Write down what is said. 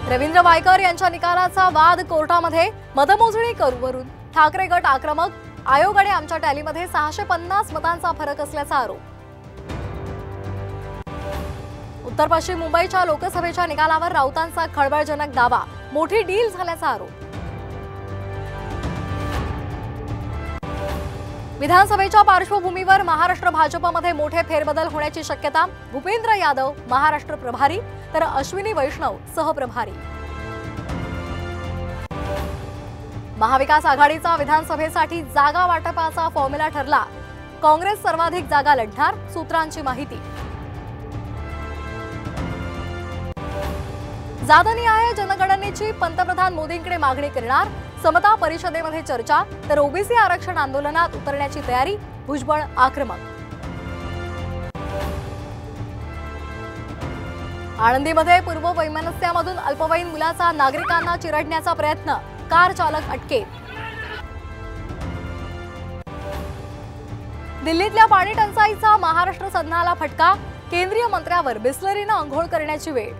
रवींद्र वायकर यांच्या निकालाचा वाद कोर्टामध्ये, मतमोजणी करूवरून ठाकरे गट आक्रमक, आयोग आणि आमच्या टॅलीमध्ये 650 मतांचा फरक असल्याचा आरोप। उत्तर पश्चिम मुंबईच्या लोकसभेच्या निकालावर राऊतांचा खळबळजनक दावा, मोठी डील झाल्याचा आरोप। विधानसभेच्या पार्श्वभूमीवर महाराष्ट्र भाजपमध्ये मोठे फेरबदल होण्याची शक्यता, भूपेंद्र यादव महाराष्ट्र प्रभारी तर अश्विनी वैष्णव सहप्रभारी। महाविकास आघाडीचा विधानसभेसाठी जागा वाटपाचा फॉर्म्युला ठरला, काँग्रेस सर्वाधिक जागा लढणार, सूत्रांची माहिती। जातनिहाय जनगणनेची पंतप्रधान मोदींकडे मागणी करणार, समता परिषदेमध्ये चर्चा तर ओबीसी आरक्षण आंदोलनात उतरण्याची तयारी, भुजबळ आक्रमक। आळंदीमध्ये पूर्व वैमनस्यामधून अल्पवयीन मुलाचा नागरिकांना चिरडण्याचा प्रयत्न, कार चालक अटकेत। दिल्लीतल्या पाणी टंचाईचा महाराष्ट्र सदनाला फटका, केंद्रीय मंत्र्यावर बिस्लरीनं अंघोळ करण्याची वेळ।